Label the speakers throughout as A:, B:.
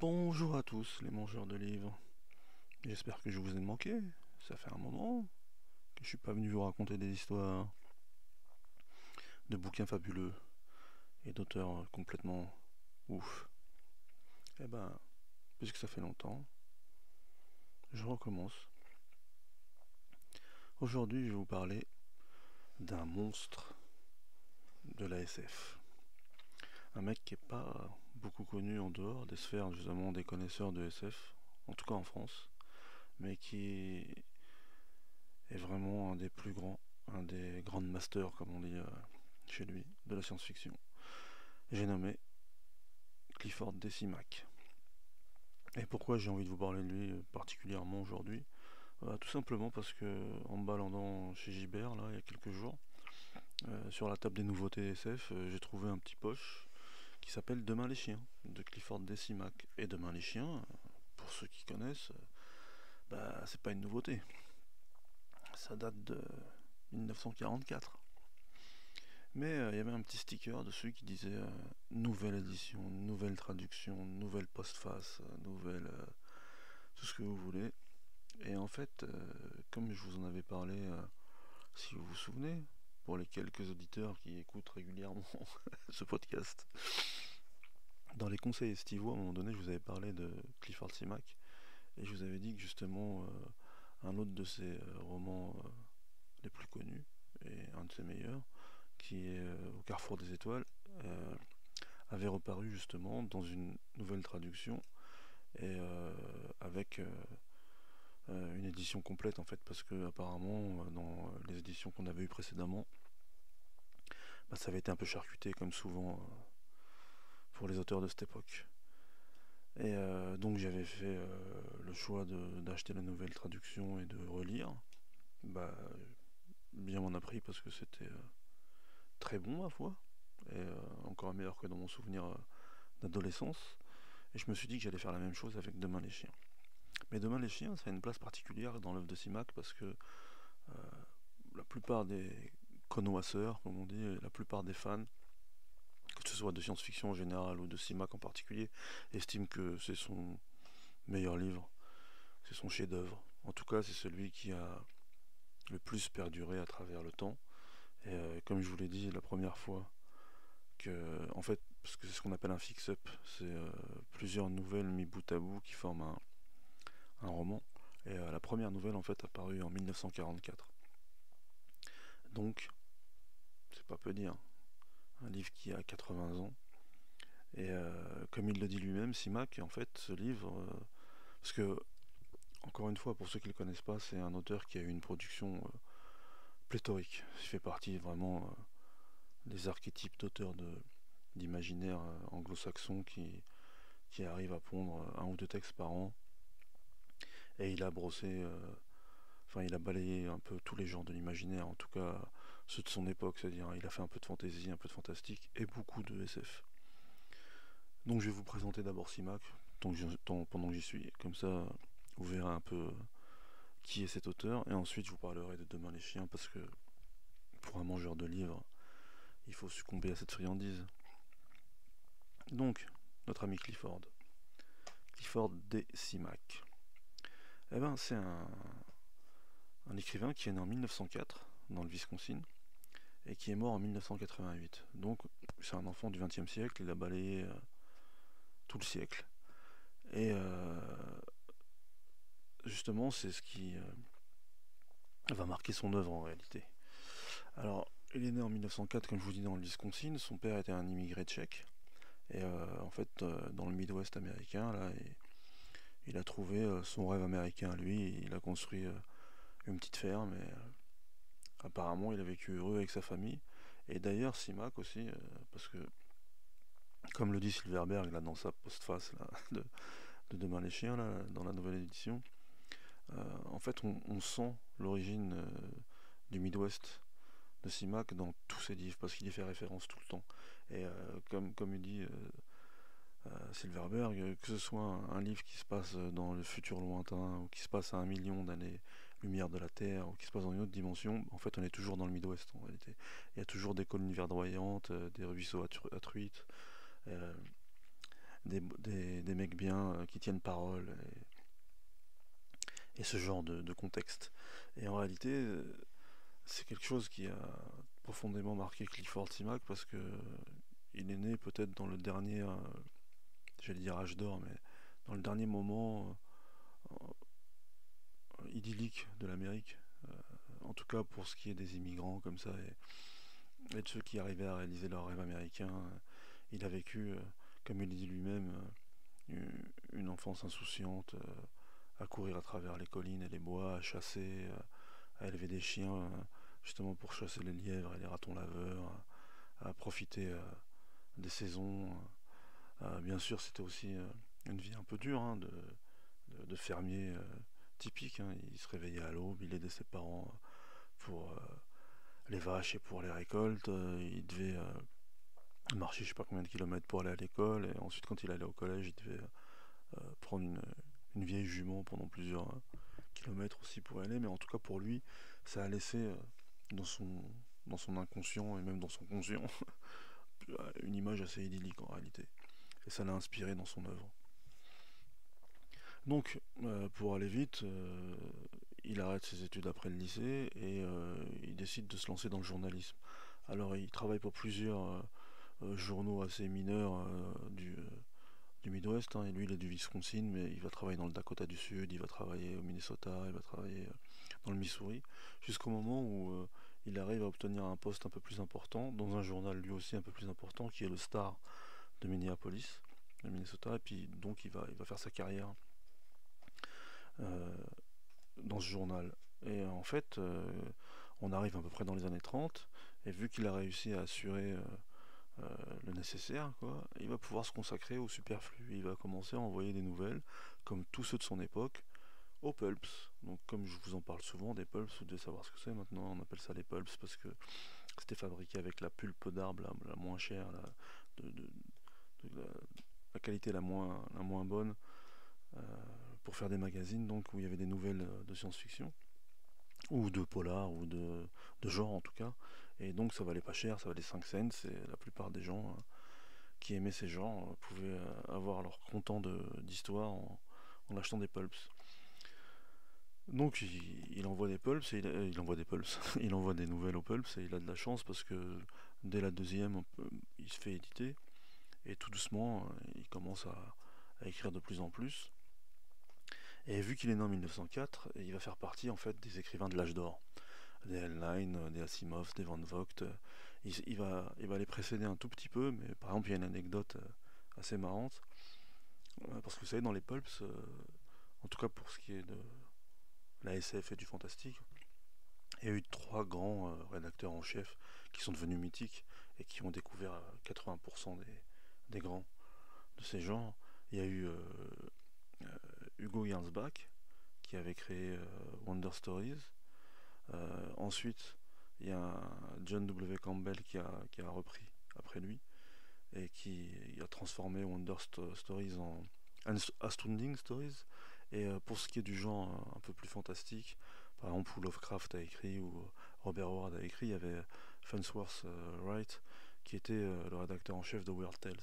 A: Bonjour à tous les mangeurs de livres. J'espère que je vous ai manqué. Ça fait un moment que je suis pas venu vous raconter des histoires de bouquins fabuleux et d'auteurs complètement ouf. Eh ben, puisque ça fait longtemps, je recommence. Aujourd'hui, je vais vous parler d'un monstre de la SF. Un mec qui est pas beaucoup connu en dehors des sphères justement des connaisseurs de SF, en tout cas en France, mais qui est vraiment un des plus grands, un des grands masters comme on dit chez lui, de la science-fiction. J'ai nommé Clifford Decimac. Et pourquoi j'ai envie de vous parler de lui particulièrement aujourd'hui? Tout simplement parce que en me baladant chez Gibert là il y a quelques jours, sur la table des nouveautés SF, j'ai trouvé un petit poche qui s'appelle Demain les chiens de Clifford Decimac. Et Demain les chiens, pour ceux qui connaissent, c'est pas une nouveauté. Ça date de 1944. Mais il y avait un petit sticker dessus qui disait nouvelle édition, nouvelle traduction, nouvelle postface, nouvelle tout ce que vous voulez. Et en fait, comme je vous en avais parlé, si vous vous souvenez, pour les quelques auditeurs qui écoutent régulièrement ce podcast, dans les conseils estivaux, à un moment donné, je vous avais parlé de Clifford Simak et je vous avais dit que justement, un autre de ses romans les plus connus et un de ses meilleurs, qui est Au Carrefour des Étoiles, avait reparu justement dans une nouvelle traduction et avec une édition complète en fait, parce que apparemment dans les éditions qu'on avait eues précédemment, ça avait été un peu charcuté comme souvent pour les auteurs de cette époque. Et donc j'avais fait le choix d'acheter la nouvelle traduction et de relire. Bah, bien m'en a pris parce que c'était très bon ma foi, et encore meilleur que dans mon souvenir d'adolescence. Et je me suis dit que j'allais faire la même chose avec Demain les chiens. Mais Demain les chiens, ça a une place particulière dans l'œuvre de Simak parce que la plupart des connoisseurs, comme on dit, la plupart des fans, que ce soit de science-fiction en général ou de Simak en particulier, estiment que c'est son meilleur livre, c'est son chef-d'œuvre. En tout cas, c'est celui qui a le plus perduré à travers le temps. Et comme je vous l'ai dit la première fois, en fait, parce que c'est ce qu'on appelle un fix-up, c'est plusieurs nouvelles mis bout à bout qui forment un roman. Et la première nouvelle en fait apparue en 1944. Donc, c'est pas peu dire, un livre qui a 80 ans. Et comme il le dit lui-même, Simak, en fait, ce livre, parce que, encore une fois, pour ceux qui ne le connaissent pas, c'est un auteur qui a eu une production pléthorique. Il fait partie vraiment des archétypes d'auteurs d'imaginaire anglo-saxon qui arrivent à pondre un ou deux textes par an. Et il a brossé, il a balayé un peu tous les genres de l'imaginaire, en tout cas ceux de son époque, c'est-à-dire il a fait un peu de fantasy, un peu de fantastique et beaucoup de SF. Donc je vais vous présenter d'abord Simak, pendant que j'y suis, comme ça vous verrez un peu qui est cet auteur, et ensuite je vous parlerai de Demain les chiens, parce que pour un mangeur de livres, il faut succomber à cette friandise. Donc, notre ami Clifford D. Simak. Eh ben, c'est un écrivain qui est né en 1904 dans le Wisconsin et qui est mort en 1988. Donc, c'est un enfant du XXe siècle, il a balayé tout le siècle. Et justement, c'est ce qui va marquer son œuvre en réalité. Alors, il est né en 1904, comme je vous dis, dans le Wisconsin. Son père était un immigré tchèque. Et en fait, dans le Midwest américain, là, il a trouvé son rêve américain à lui. Il a construit une petite ferme et apparemment, il a vécu heureux avec sa famille. Et d'ailleurs, Simak aussi, parce que, comme le dit Silverberg là, dans sa postface là, de Demain les chiens, là, dans la nouvelle édition, en fait, on sent l'origine du Midwest de Simak dans tous ses livres, parce qu'il y fait référence tout le temps. Et comme il dit Silverberg, que ce soit un livre qui se passe dans le futur lointain, ou qui se passe à 1 million d'années-lumière de la Terre, ou qui se passe dans une autre dimension, en fait on est toujours dans le Midwest en réalité. Il y a toujours des collines verdoyantes, des ruisseaux à truites, euh, des mecs bien qui tiennent parole, et ce genre de contexte. Et en réalité, c'est quelque chose qui a profondément marqué Clifford Simac parce que il est né peut-être dans le dernier, j'allais dire âge d'or, mais dans le dernier moment idyllique de l'Amérique. En tout cas pour ce qui est des immigrants comme ça et de ceux qui arrivaient à réaliser leur rêve américain. Il a vécu, comme il dit lui-même, une enfance insouciante, à courir à travers les collines et les bois, à chasser, à élever des chiens justement pour chasser les lièvres et les ratons laveurs, à profiter des saisons. Bien sûr, c'était aussi une vie un peu dure hein, de fermier typique. Hein. Il se réveillait à l'aube, il aidait ses parents pour les vaches et pour les récoltes. Il devait marcher je sais pas combien de kilomètres pour aller à l'école. Et ensuite, quand il allait au collège, il devait prendre une vieille jument pendant plusieurs kilomètres aussi pour y aller. Mais en tout cas, pour lui, ça a laissé dans son inconscient et même dans son conscient une image assez idyllique en réalité. Et ça l'a inspiré dans son œuvre. Donc, pour aller vite, il arrête ses études après le lycée et il décide de se lancer dans le journalisme. Alors, il travaille pour plusieurs journaux assez mineurs du Midwest. Hein, et lui, il est du Wisconsin, mais il va travailler dans le Dakota du Sud, il va travailler au Minnesota, il va travailler dans le Missouri, jusqu'au moment où il arrive à obtenir un poste un peu plus important dans un journal lui aussi un peu plus important, qui est le Star de Minneapolis, de Minnesota. Et puis donc il va faire sa carrière euh, dans ce journal. Et en fait, on arrive à peu près dans les années 30, et vu qu'il a réussi à assurer le nécessaire, quoi, il va pouvoir se consacrer au superflu. Il va commencer à envoyer des nouvelles, comme tous ceux de son époque, aux pulps. Donc comme je vous en parle souvent, des pulps, vous devez savoir ce que c'est maintenant, on appelle ça les pulps parce que c'était fabriqué avec la pulpe d'arbre la moins chère, de la qualité la moins bonne, euh, pour faire des magazines donc où il y avait des nouvelles de science-fiction ou de polar ou de genre en tout cas, et donc ça valait pas cher, ça valait 5 cents, et la plupart des gens qui aimaient ces genres pouvaient avoir leur content d'histoire en achetant des pulps. Donc il envoie des pulps, il envoie des pulps, il envoie des nouvelles aux pulps, et il a de la chance parce que dès la deuxième il se fait éditer, et tout doucement il commence à écrire de plus en plus. Et vu qu'il est né en 1904, il va faire partie en fait des écrivains de l'âge d'or, des Heinlein, des Asimov, des Van Vogt. Il va les précéder un tout petit peu, mais par exemple il y a une anecdote assez marrante, parce que vous savez dans les pulps, en tout cas pour ce qui est de la SF et du fantastique, il y a eu trois grands rédacteurs en chef qui sont devenus mythiques et qui ont découvert 80% des grands de ces genres. Il y a eu Hugo Gernsback qui avait créé Wonder Stories. Ensuite, il y a John W. Campbell qui a repris après lui et qui a transformé Wonder Stories en Astounding Stories. Et pour ce qui est du genre un peu plus fantastique, par exemple où Lovecraft a écrit ou Robert Howard a écrit, il y avait Farnsworth Wright qui était le rédacteur en chef de Weird Tales.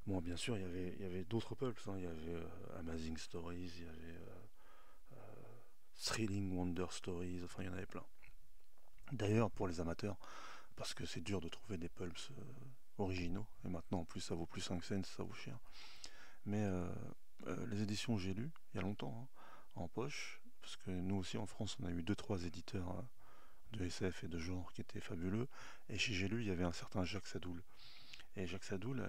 A: Bon, bien sûr, il y avait d'autres pulps, hein. Il y avait Amazing Stories, il y avait Thrilling Wonder Stories, enfin il y en avait plein. D'ailleurs, pour les amateurs, parce que c'est dur de trouver des pulps originaux, et maintenant en plus ça vaut plus 5 cents, ça vaut cher. Mais les éditions J'ai lu, il y a longtemps, hein, en poche, parce que nous aussi en France on a eu deux trois éditeurs de SF et de genre qui étaient fabuleux, et chez J'ai lu il y avait un certain Jacques Sadoul. Et Jacques Sadoul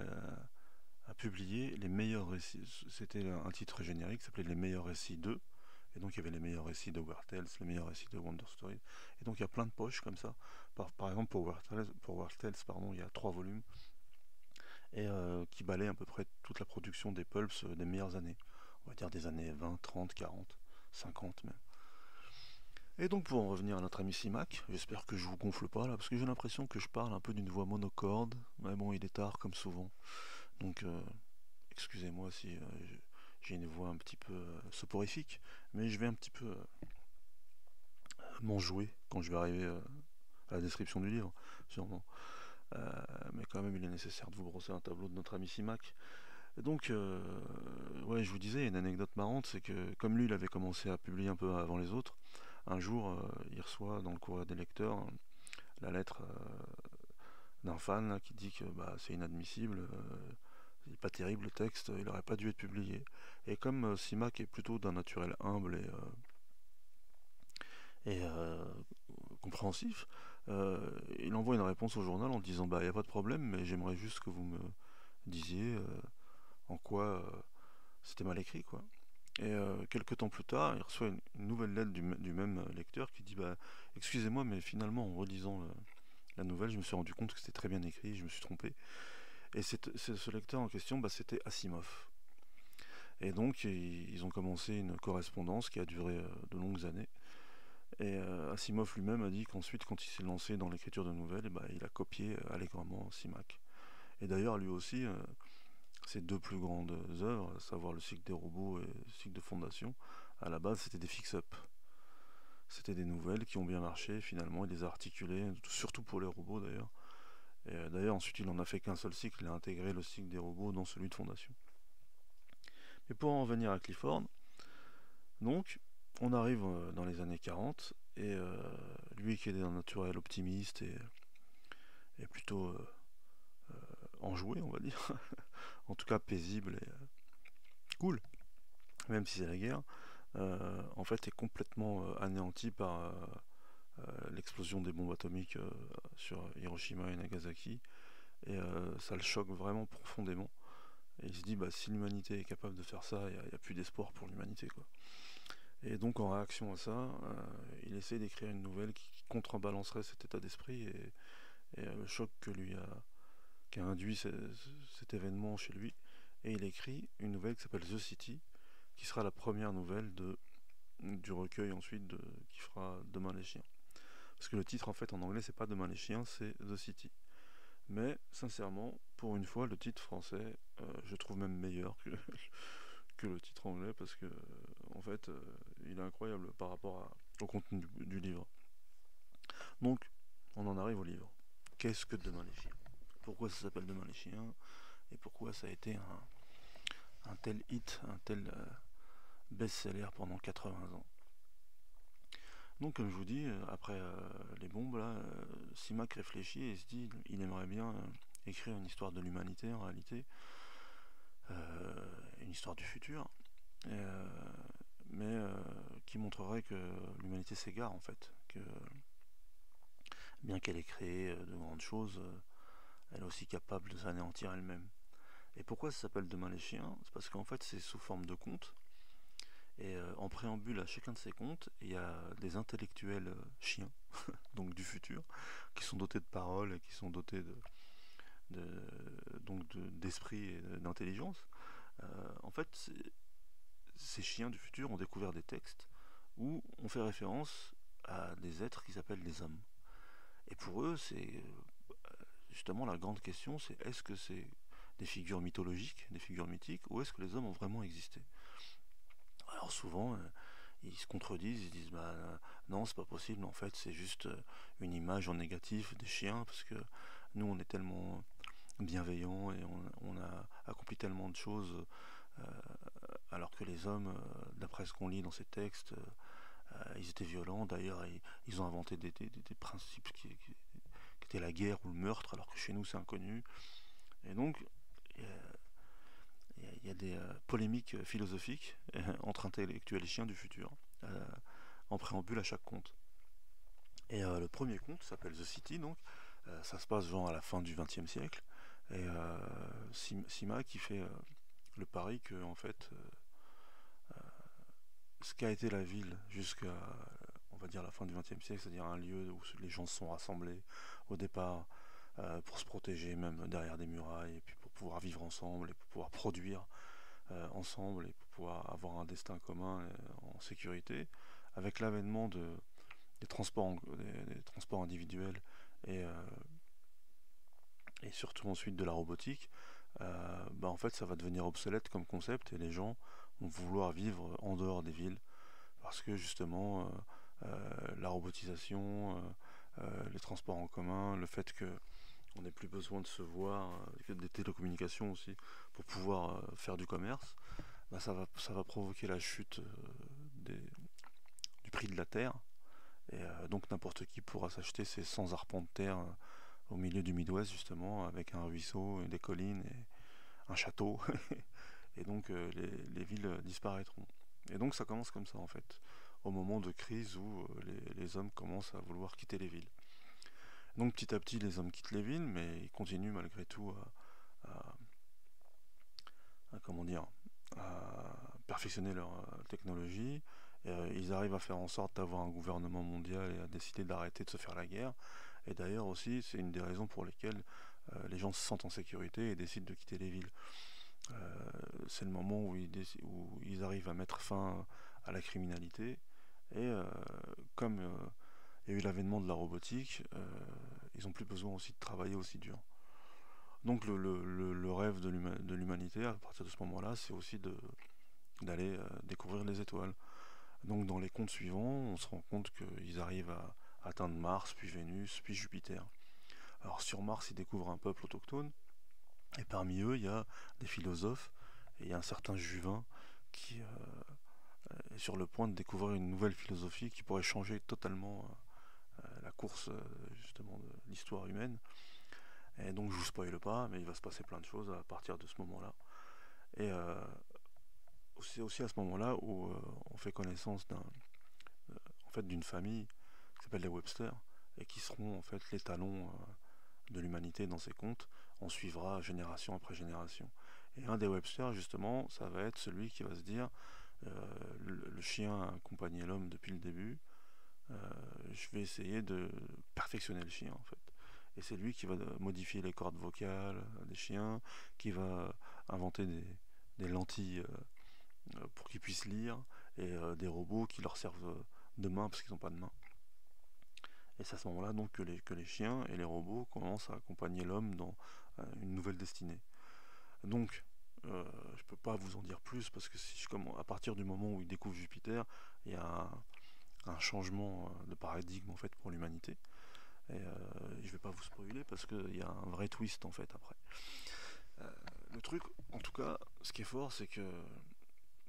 A: a publié les meilleurs récits, c'était un titre générique, ça s'appelait Les meilleurs récits 2. Et donc il y avait les meilleurs récits de Weird Tales, les meilleurs récits de Wonder Stories. Et donc il y a plein de poches comme ça. Par exemple pour Weird Tales, pardon, il y a 3 volumes et qui balaient à peu près toute la production des pulps des meilleures années. On va dire des années 20, 30, 40, 50 même. Et donc pour en revenir à notre ami Simac, j'espère que je vous gonfle pas là, parce que j'ai l'impression que je parle un peu d'une voix monocorde. Mais bon, il est tard comme souvent. Donc excusez-moi si j'ai une voix un petit peu soporifique, mais je vais un petit peu m'en jouer quand je vais arriver à la description du livre, sûrement. Mais quand même, il est nécessaire de vous brosser un tableau de notre ami Simac. Et donc, ouais, je vous disais, il y a une anecdote marrante, c'est que comme lui, il avait commencé à publier un peu avant les autres, un jour, il reçoit dans le courrier des lecteurs la lettre d'un fan là, qui dit que bah, c'est inadmissible, il n'est pas terrible le texte, il n'aurait pas dû être publié. Et comme Simak est plutôt d'un naturel humble et compréhensif, il envoie une réponse au journal en disant bah il n'y a pas de problème, mais j'aimerais juste que vous me disiez en quoi c'était mal écrit quoi. Et quelques temps plus tard, il reçoit une nouvelle lettre du même lecteur qui dit bah excusez-moi, mais finalement en relisant la nouvelle, je me suis rendu compte que c'était très bien écrit, je me suis trompé. Et ce lecteur en question, bah, c'était Asimov. Et donc ils ont commencé une correspondance qui a duré de longues années. Et Asimov lui-même a dit qu'ensuite, quand il s'est lancé dans l'écriture de nouvelles, bah, il a copié allègrement Simak. Et d'ailleurs, lui aussi, ses deux plus grandes œuvres, à savoir le cycle des robots et le cycle de fondation, à la base, c'était des fix-up. C'était des nouvelles qui ont bien marché, finalement, il les a articulées, surtout pour les robots d'ailleurs. Et d'ailleurs, ensuite, il n'en a fait qu'un seul cycle, il a intégré le cycle des robots dans celui de fondation. Mais pour en venir à Clifford, donc, on arrive dans les années 40, et lui qui est d'un naturel optimiste et plutôt enjoué, on va dire, en tout cas paisible et cool, même si c'est la guerre, en fait est complètement anéanti par l'explosion des bombes atomiques sur Hiroshima et Nagasaki, et ça le choque vraiment profondément. Et il se dit, bah, si l'humanité est capable de faire ça, il n'y a plus d'espoir pour l'humanité, quoi. Et donc en réaction à ça, il essaie d'écrire une nouvelle qui contrebalancerait cet état d'esprit et le choc qu'a induit cet événement chez lui. Et il écrit une nouvelle qui s'appelle The City, qui sera la première nouvelle du recueil ensuite qui fera Demain les chiens. Parce que le titre en fait en anglais c'est pas Demain les chiens, c'est The City. Mais sincèrement, pour une fois, le titre français, je trouve même meilleur que le titre anglais parce que en fait, il est incroyable par rapport au contenu du livre. Donc, on en arrive au livre. Qu'est-ce que Demain les chiens? Pourquoi ça s'appelle Demain les chiens? Et pourquoi ça a été un tel hit, un tel best-seller pendant 80 ans? Donc, comme je vous dis, après les bombes, là, Simak réfléchit et se dit il aimerait bien écrire une histoire de l'humanité en réalité, une histoire du futur, euh, mais qui montrerait que l'humanité s'égare en fait, que bien qu'elle ait créé de grandes choses, elle est aussi capable de s'anéantir elle-même. Et pourquoi ça s'appelle Demain les chiens? C'est parce qu'en fait c'est sous forme de contes, et en préambule à chacun de ces contes, il y a des intellectuels chiens, donc du futur, qui sont dotés de paroles, et qui sont dotés d'esprit et d'intelligence. En fait, ces chiens du futur ont découvert des textes où on fait référence à des êtres qui s'appellent les hommes. Et pour eux, c'est justement la grande question, c'est est-ce que c'est des figures mythologiques, des figures mythiques, ou est-ce que les hommes ont vraiment existé? Alors souvent, ils se contredisent, ils disent bah non, c'est pas possible, en fait c'est juste une image en négatif des chiens, parce que nous on est tellement bienveillants et on a accompli tellement de choses, euh, alors que les hommes, d'après ce qu'on lit dans ces textes, ils étaient violents. D'ailleurs, ils ont inventé des principes qui étaient la guerre ou le meurtre, alors que chez nous c'est inconnu. Et donc, il y a des polémiques philosophiques entre intellectuels et chiens du futur, en préambule à chaque conte. Et le premier conte s'appelle The City, donc ça se passe genre à la fin du XXe siècle. Et Sima qui fait le pari que en fait ce qu'a été la ville jusqu'à on va dire la fin du XXe siècle, c'est-à-dire un lieu où les gens se sont rassemblés au départ pour se protéger même derrière des murailles et puis pour pouvoir vivre ensemble et pour pouvoir produire ensemble et pour pouvoir avoir un destin commun en sécurité. Avec l'avènement des transports individuels et, euh, et surtout ensuite de la robotique, bah en fait ça va devenir obsolète comme concept et les gens vont vouloir vivre en dehors des villes parce que justement la robotisation, les transports en commun, le fait que on n'a plus besoin de se voir, des télécommunications aussi, pour pouvoir faire du commerce, bah, ça va provoquer la chute du prix de la terre, et donc n'importe qui pourra s'acheter ses 100 arpents de terre au milieu du Midwest, justement, avec un ruisseau, et des collines, et un château, et donc les villes disparaîtront. Et donc ça commence comme ça, en fait, au moment de crise où les hommes commencent à vouloir quitter les villes. Donc petit à petit, les hommes quittent les villes, mais ils continuent malgré tout à- comment dire, à perfectionner leur technologie. Et, ils arrivent à faire en sorte d'avoir un gouvernement mondial et à décider d'arrêter de se faire la guerre. Et d'ailleurs aussi, c'est une des raisons pour lesquelles les gens se sentent en sécurité et décident de quitter les villes. C'est le moment où ils arrivent à mettre fin à la criminalité. Et comme il y a eu l'avènement de la robotique, ils n'ont plus besoin aussi de travailler aussi dur. Donc le rêve de l'humanité à partir de ce moment-là, c'est aussi d'aller découvrir les étoiles. Donc dans les contes suivants, on se rend compte qu'ils arrivent à atteindre Mars, puis Vénus, puis Jupiter. Alors sur Mars, ils découvrent un peuple autochtone, et parmi eux, il y a des philosophes, et il y a un certain Juvin qui est sur le point de découvrir une nouvelle philosophie qui pourrait changer totalement la course justement de l'histoire humaine. Et donc je vous spoile pas, mais il va se passer plein de choses à partir de ce moment-là. Et c'est aussi à ce moment-là où on fait connaissance en fait, d'une famille qui s'appelle les Webster, et qui seront en fait les talons de l'humanité dans ces contes. On suivra génération après génération. Et un des Webster, justement, ça va être celui qui va se dire le chien a accompagné l'homme depuis le début, je vais essayer de perfectionner le chien en fait. Et c'est lui qui va modifier les cordes vocales des chiens, qui va inventer des lentilles pour qu'ils puissent lire, et des robots qui leur servent de main parce qu'ils n'ont pas de main. Et c'est à ce moment-là donc que les chiens et les robots commencent à accompagner l'homme dans une nouvelle destinée. Donc, je peux pas vous en dire plus parce que si à partir du moment où ils découvrent Jupiter, il y a un changement de paradigme en fait pour l'humanité. Et je vais pas vous spoiler parce qu'il y a un vrai twist en fait après. Le truc, en tout cas, ce qui est fort, c'est que,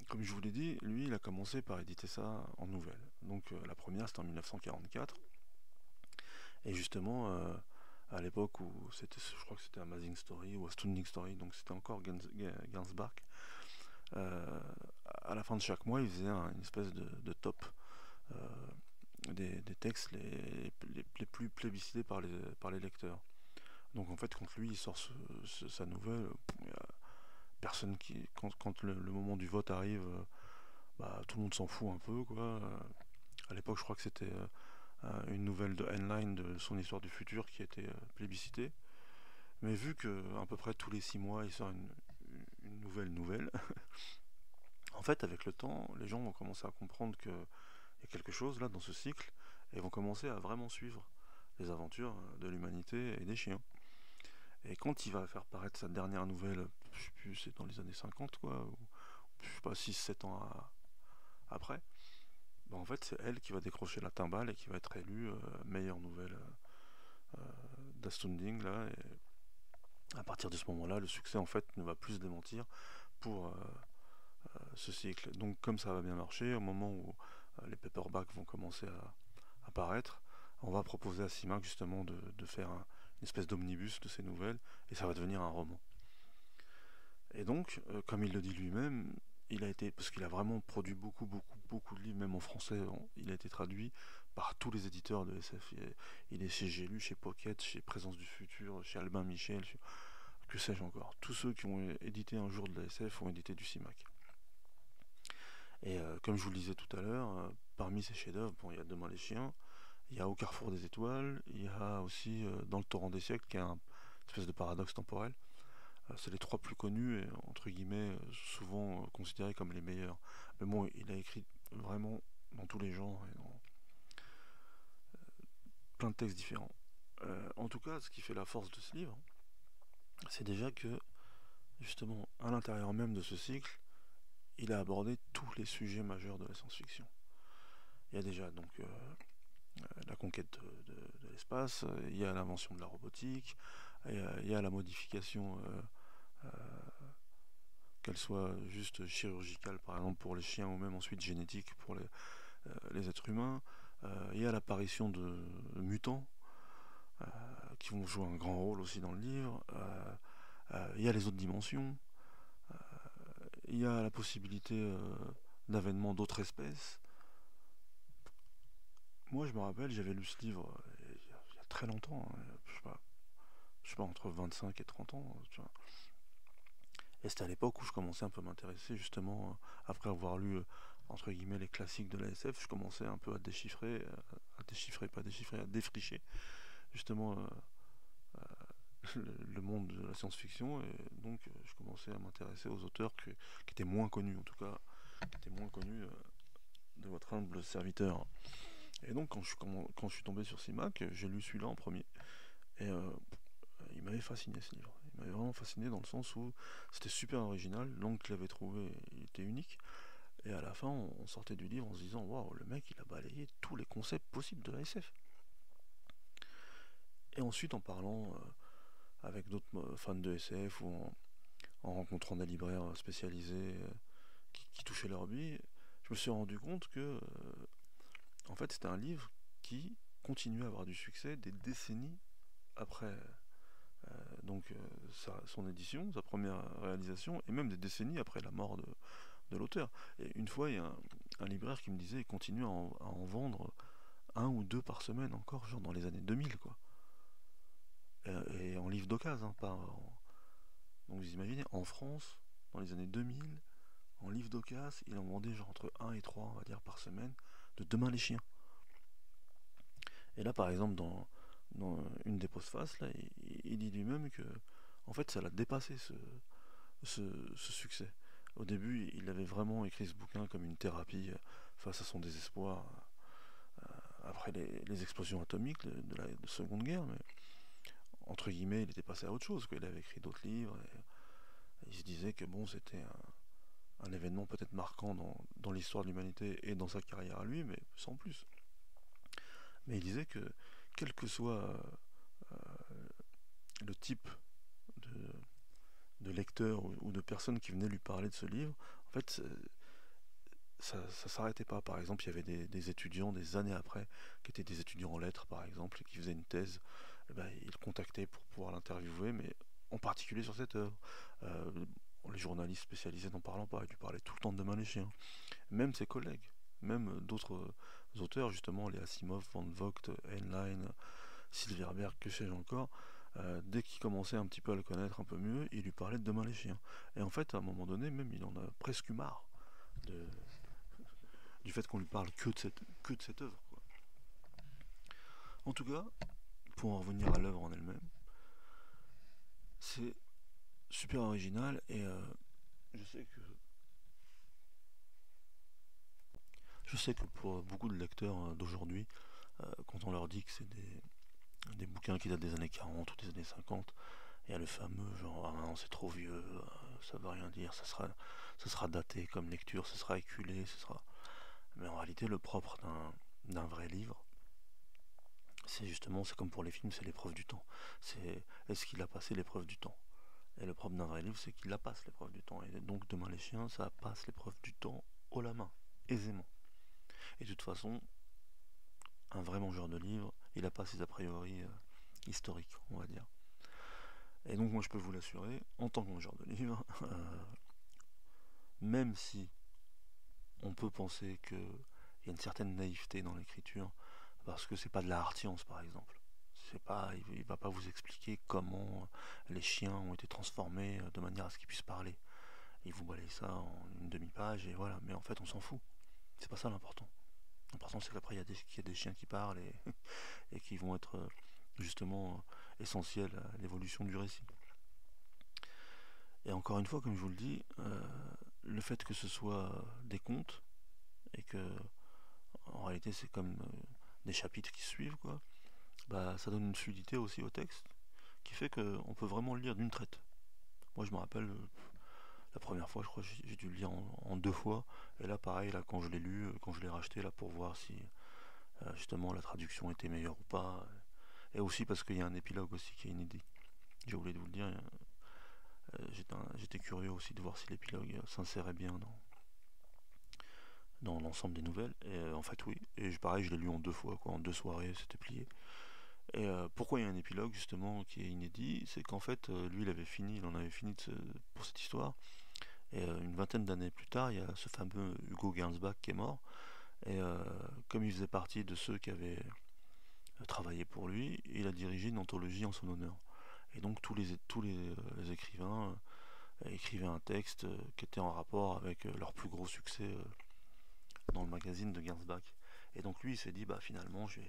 A: comme je vous l'ai dit, lui, il a commencé par éditer ça en nouvelles. Donc la première, c'était en 1944. Et justement, à l'époque où je crois que c'était Amazing Story ou Astounding Story, donc c'était encore Gainsbach, euh, à la fin de chaque mois, il faisait une espèce de top euh, des textes les plus plébiscités par les lecteurs. Donc en fait, quand lui il sort sa nouvelle, il y a personne qui, quand le moment du vote arrive, bah, tout le monde s'en fout un peu, quoi. À l'époque, je crois que c'était une nouvelle de Heinlein de son histoire du futur qui était plébiscitée. Mais vu que à peu près tous les 6 mois, il sort une nouvelle, en fait, avec le temps, les gens vont commencer à comprendre qu'il y a quelque chose là dans ce cycle, et vont commencer à vraiment suivre les aventures de l'humanité et des chiens. Et quand il va faire paraître sa dernière nouvelle, je sais plus, c'est dans les années 50, quoi, ou je sais pas, 6 7 ans après, bah en fait, c'est elle qui va décrocher la timbale et qui va être élue meilleure nouvelle d'Astounding, là. Et à partir de ce moment-là, le succès, en fait, ne va plus se démentir pour ce cycle. Donc, comme ça va bien marcher, au moment où les paperbacks vont commencer à apparaître, on va proposer à CIMAC justement de faire une espèce d'omnibus de ces nouvelles, et ça va devenir un roman. Et donc, comme il le dit lui-même, il a été, parce qu'il a vraiment produit beaucoup de livres, même en français, il a été traduit par tous les éditeurs de SF. Il est chez J'ai lu, chez Pocket, chez Présence du Futur, chez Albin Michel, que sais-je encore. Tous ceux qui ont édité un jour de la SF ont édité du CIMAC. Et comme je vous le disais tout à l'heure, parmi ces chefs-d'œuvre, bon, il y a Demain les chiens, il y a Au Carrefour des étoiles, il y a aussi Dans le torrent des siècles, qui est une espèce de paradoxe temporel. C'est les trois plus connus et entre guillemets souvent considérés comme les meilleurs. Mais bon, il a écrit vraiment dans tous les genres et dans plein de textes différents. En tout cas, ce qui fait la force de ce livre, c'est déjà que justement à l'intérieur même de ce cycle, il a abordé tous les sujets majeurs de la science-fiction. Il y a déjà donc la conquête de l'espace, il y a l'invention de la robotique, Il y a la modification, qu'elle soit juste chirurgicale par exemple pour les chiens ou même ensuite génétique pour les êtres humains. Il y a l'apparition de mutants qui vont jouer un grand rôle aussi dans le livre. Il y a les autres dimensions. Il y a la possibilité d'avènement d'autres espèces. Moi, je me rappelle, j'avais lu ce livre il y a très longtemps, hein, je sais pas, entre 25 et 30 ans, tu vois. Et c'était à l'époque où je commençais un peu à m'intéresser, justement, après avoir lu, entre guillemets, les classiques de la SF, je commençais un peu pas déchiffrer, à défricher, justement, le monde de la science-fiction, et donc je commençais à m'intéresser aux auteurs qui étaient moins connus, en tout cas, qui étaient moins connus de votre humble serviteur. Et donc, quand je suis tombé sur CIMAC, j'ai lu celui-là en premier. Et il m'avait fasciné ce livre. Il m'avait vraiment fasciné dans le sens où c'était super original. L'angle qu'il avait trouvé, il était unique. Et à la fin, on sortait du livre en se disant waouh, le mec, il a balayé tous les concepts possibles de la SF. Et ensuite, en parlant avec d'autres fans de SF ou en rencontrant des libraires spécialisés qui touchaient leur billet, je me suis rendu compte que en fait, c'était un livre qui continuait à avoir du succès des décennies après son édition, sa première réalisation, et même des décennies après la mort de l'auteur. Et une fois, il y a un libraire qui me disait, il continue à en vendre un ou deux par semaine encore, genre dans les années 2000, quoi. Et en livre d'occasion, hein, donc vous imaginez, en France, dans les années 2000, en livre d'occasion, il en vendait genre entre un et 3 on va dire, par semaine, de Demain les chiens. Et là, par exemple, dans une des postfaces, là, il dit lui-même que, en fait, ça l'a dépassé ce succès. Au début, il avait vraiment écrit ce bouquin comme une thérapie face à son désespoir après les explosions atomiques de la Seconde Guerre, mais entre guillemets, il était passé à autre chose, quoi. Il avait écrit d'autres livres, et il se disait que bon, c'était un événement peut-être marquant dans l'histoire de l'humanité et dans sa carrière à lui, mais sans plus. Mais il disait que quel que soit le type de, de lecteurs ou de personnes qui venaient lui parler de ce livre, en fait, ça s'arrêtait pas. Par exemple, il y avait des étudiants des années après, qui étaient des étudiants en lettres, par exemple, qui faisaient une thèse. Eh ben, ils le contactaient pour pouvoir l'interviewer, mais en particulier sur cette œuvre. Euh, les journalistes spécialisés n'en parlant pas, ils lui parlaient tout le temps de Demain les chiens. Même ses collègues, même d'autres auteurs, justement, les Asimov, Van Vogt, Heinlein, Silverberg, que sais-je encore, dès qu'il commençait un petit peu à le connaître un peu mieux, il lui parlait de Demain les chiens. Et en fait, à un moment donné, même il en a presque eu marre de, du fait qu'on lui parle que de cette œuvre, quoi. En tout cas, pour en revenir à l'œuvre en elle-même, c'est super original et je sais que je sais que pour beaucoup de lecteurs d'aujourd'hui, quand on leur dit que c'est des bouquins qui datent des années 40 ou des années 50, il y a le fameux genre ah non c'est trop vieux, ça veut rien dire, ça sera daté comme lecture, ça sera éculé, ce sera. Mais en réalité le propre d'un vrai livre, c'est justement, c'est comme pour les films, c'est l'épreuve du temps. C'est est-ce qu'il a passé l'épreuve du temps? Et le propre d'un vrai livre, c'est qu'il la passe l'épreuve du temps. Et donc Demain les chiens, ça passe l'épreuve du temps haut la main, aisément. Et de toute façon, un vrai mangeur de livres, il n'a pas ses a priori historiques, on va dire. Et donc moi je peux vous l'assurer, en tant que mangeur de livres, même si on peut penser qu'il y a une certaine naïveté dans l'écriture, parce que c'est pas de la hard-science par exemple. C'est pas, il va pas vous expliquer comment les chiens ont été transformés de manière à ce qu'ils puissent parler. Il vous balaye ça en une demi-page et voilà. Mais en fait, on s'en fout. C'est pas ça l'important. L'important, c'est qu'après, qu'il y a des chiens qui parlent et qui vont être justement essentiels à l'évolution du récit. Et encore une fois, comme je vous le dis, le fait que ce soit des contes et que en réalité c'est comme des chapitres qui suivent, quoi, bah ça donne une fluidité aussi au texte qui fait qu'on peut vraiment le lire d'une traite. Moi je me rappelle la première fois, je crois que j'ai dû le lire en deux fois, et là pareil, là quand je l'ai lu, quand je l'ai racheté là pour voir si justement la traduction était meilleure ou pas, et aussi parce qu'il y a un épilogue aussi qui est inédit. j'ai oublié de vous le dire, j'étais curieux aussi de voir si l'épilogue s'insérait bien dans l'ensemble des nouvelles. Et en fait, oui. Et pareil, je l'ai lu en 2 fois, quoi. En 2 soirées, c'était plié. Et pourquoi il y a un épilogue, justement, qui est inédit? C'est qu'en fait, lui, il en avait fini pour cette histoire. Et une vingtaine d'années plus tard, il y a ce fameux Hugo Gernsback qui est mort. Et comme il faisait partie de ceux qui avaient travaillé pour lui, il a dirigé une anthologie en son honneur. Et donc tous les écrivains écrivaient un texte qui était en rapport avec leur plus gros succès dans le magazine de Gernsback. Et donc lui, il s'est dit, bah finalement, je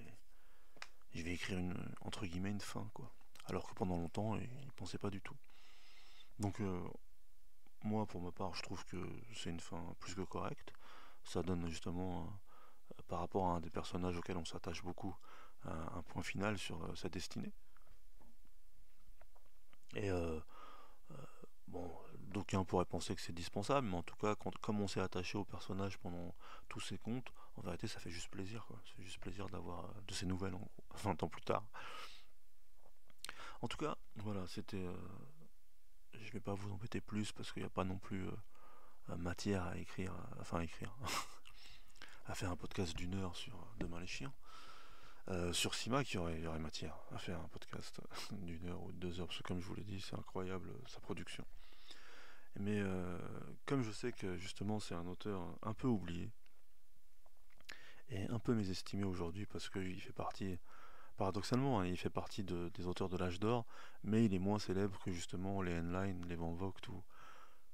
A: vais écrire entre guillemets une fin, quoi. Alors que pendant longtemps, il pensait pas du tout. Donc moi, pour ma part, je trouve que c'est une fin plus que correcte. Ça donne justement, par rapport à un des personnages auxquels on s'attache beaucoup, un point final sur sa destinée. Et bon, d'aucuns pourraient penser que c'est dispensable, mais en tout cas, comme on s'est attaché au personnage pendant tous ces contes, en vérité, ça fait juste plaisir, quoi. Ça fait juste plaisir d'avoir de ces nouvelles, en gros, 20 ans plus tard. En tout cas, voilà, c'était. Je vais pas vous embêter plus parce qu'il n'y a pas non plus matière à écrire, enfin à écrire, à faire un podcast d'1 heure sur Demain les chiens. Sur Simac, il y aurait matière à faire un podcast d'1 heure ou de 2 heures, parce que comme je vous l'ai dit, c'est incroyable sa production. Mais comme je sais que justement c'est un auteur un peu oublié et un peu mésestimé aujourd'hui parce qu'il fait partie, paradoxalement, hein, il fait partie des auteurs de l'âge d'or, mais il est moins célèbre que justement les Heinlein, les Van Vogt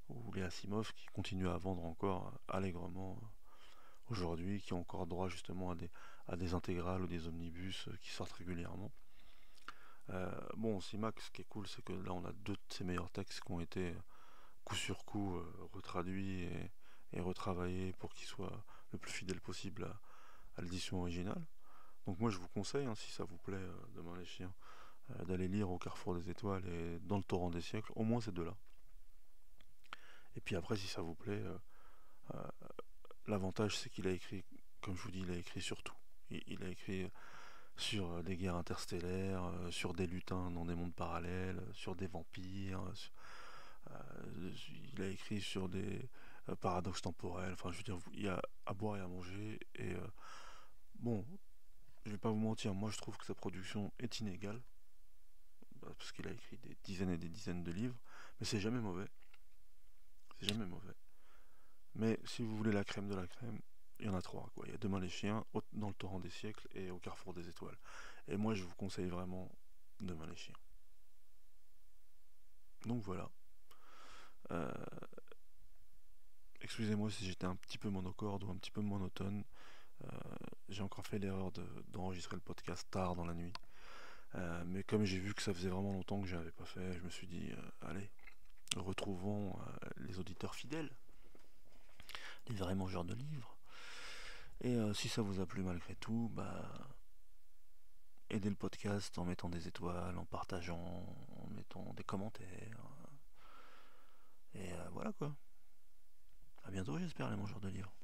A: ou les Asimov qui continuent à vendre encore allègrement aujourd'hui, qui ont encore droit justement à des intégrales ou des omnibus qui sortent régulièrement. Bon, Simac, ce qui est cool, c'est que là on a deux de ses meilleurs textes qui ont été coup sur coup retraduits et retravaillés pour qu'ils soient le plus fidèles possible à l'édition originale. Donc moi je vous conseille, hein, si ça vous plaît, Demain les chiens, d'aller lire Au Carrefour des Étoiles et Dans le Torrent des Siècles, au moins ces deux-là. Et puis après, si ça vous plaît, euh, l'avantage c'est qu'il a écrit, comme je vous dis, il a écrit sur tout. Il a écrit sur des guerres interstellaires, sur des lutins dans des mondes parallèles, sur des vampires, il a écrit sur des paradoxes temporels, enfin je veux dire, il y a à boire et à manger, et bon, je vais pas vous mentir, moi je trouve que sa production est inégale, parce qu'il a écrit des dizaines et des dizaines de livres, mais c'est jamais mauvais. Mais si vous voulez la crème de la crème, il y en a trois, quoi. Il y a Demain les chiens, Dans le torrent des siècles et Au carrefour des étoiles. Et moi je vous conseille vraiment Demain les chiens. Donc voilà. Euh, Excusez-moi si j'étais un petit peu monocorde ou un petit peu monotone. Euh, j'ai encore fait l'erreur d'enregistrer le podcast tard dans la nuit. Mais comme j'ai vu que ça faisait vraiment longtemps que je n'avais pas fait, je me suis dit, allez, retrouvons les auditeurs fidèles, les vrais mangeurs de livres. Et si ça vous a plu malgré tout, bah, aidez le podcast en mettant des étoiles, en partageant, en mettant des commentaires. Et voilà quoi. À bientôt, j'espère, les mangeurs de livres.